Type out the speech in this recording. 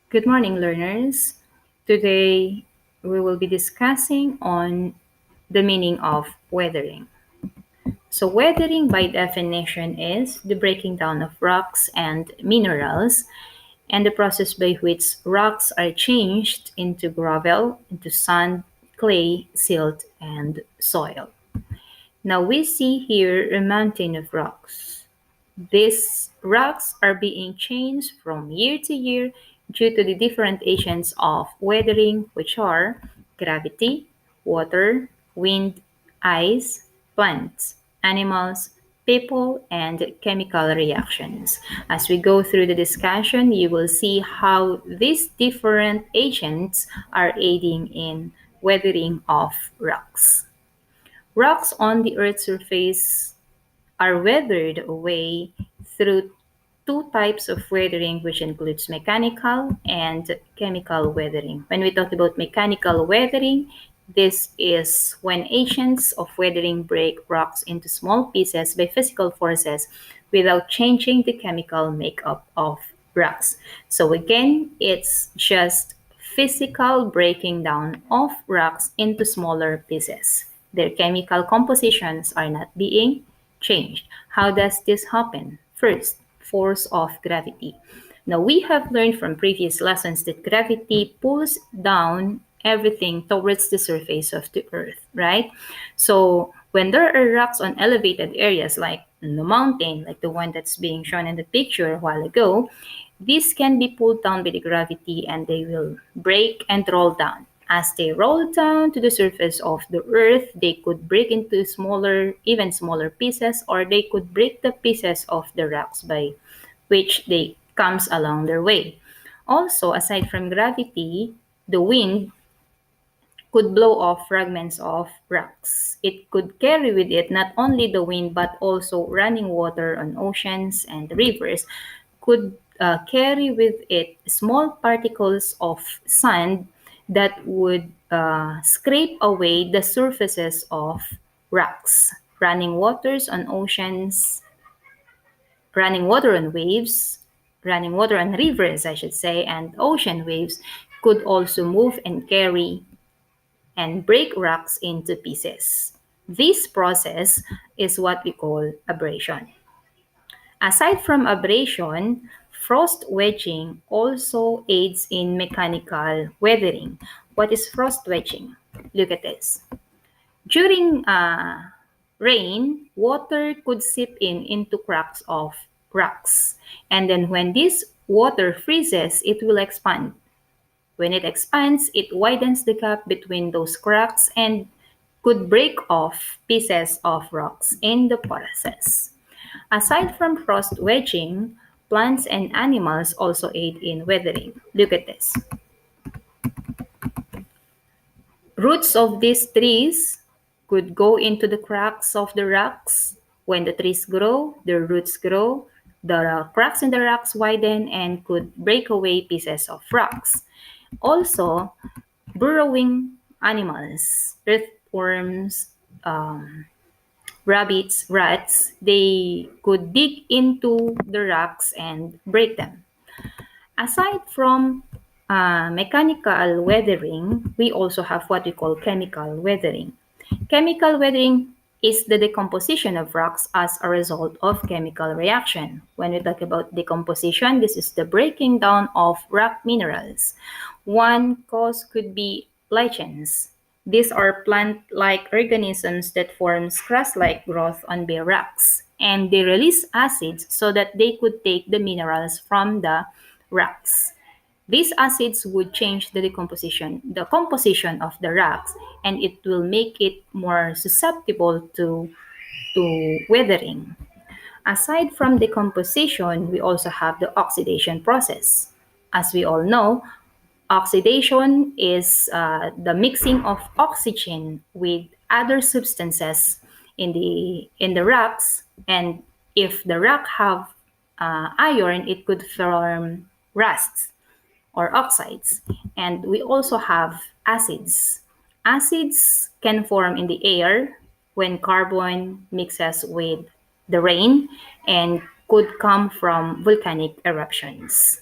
Good morning, learners. Today, we will be discussing on the meaning of weathering. So, weathering by definition is the breaking down of rocks and minerals and the process by which rocks are changed into gravel, into sand, clay, silt, and soil. Now, we see here a mountain of rocks. These rocks are being changed from year to year due to the different agents of weathering, which are gravity, water, wind, ice, plants, animals, people, and chemical reactions. As we go through the discussion, you will see how these different agents are aiding in weathering of rocks. Rocks on the Earth's surface are weathered away through two types of weathering, which includes mechanical and chemical weathering. When we talk about mechanical weathering, this is when agents of weathering break rocks into small pieces by physical forces without changing the chemical makeup of rocks. So again, it's just physical breaking down of rocks into smaller pieces. Their chemical compositions are not being changed. How does this happen? First, force of gravity. Now, we have learned from previous lessons that gravity pulls down everything towards the surface of the earth, right? So, when there are rocks on elevated areas like the mountain, like the one that's being shown in the picture a while ago, these can be pulled down by the gravity and they will break and roll down. As they roll down to the surface of the earth, they could break into smaller, even smaller pieces, or they could break the pieces of the rocks by which they comes along their way. Also, aside from gravity, the wind could blow off fragments of rocks. It could carry with it not only the wind but also running water on oceans and rivers could carry with it small particles of sand that would scrape away the surfaces of rocks. Running waters on oceans, running water on waves, running water on rivers, I should say, and ocean waves could also move and carry and break rocks into pieces. This process is what we call abrasion. Aside from abrasion, frost wedging also aids in mechanical weathering. What is frost wedging? Look at this. During rain, water could seep in into cracks of rocks. And then when this water freezes, it will expand. When it expands, it widens the gap between those cracks and could break off pieces of rocks in the process. Aside from frost wedging, plants and animals also aid in weathering. Look at this. Roots of these trees could go into the cracks of the rocks. When the trees grow, their roots grow, the cracks in the rocks widen and could break away pieces of rocks. Also, burrowing animals, earthworms, rabbits, rats, they could dig into the rocks and break them. Aside from mechanical weathering, we also have what we call chemical weathering. Chemical weathering is the decomposition of rocks as a result of chemical reaction. When we talk about decomposition, this is the breaking down of rock minerals. One cause could be lichens. These are plant-like organisms that form crust-like growth on bare rocks, and they release acids so that they could take the minerals from the rocks. These acids would change the composition of the rocks, and it will make it more susceptible to weathering. Aside from decomposition, we also have the oxidation process. As we all know, oxidation is the mixing of oxygen with other substances in the rocks, and if the rock have iron, it could form rust or oxides. And we also have acids. Acids can form in the air when carbon mixes with the rain and could come from volcanic eruptions.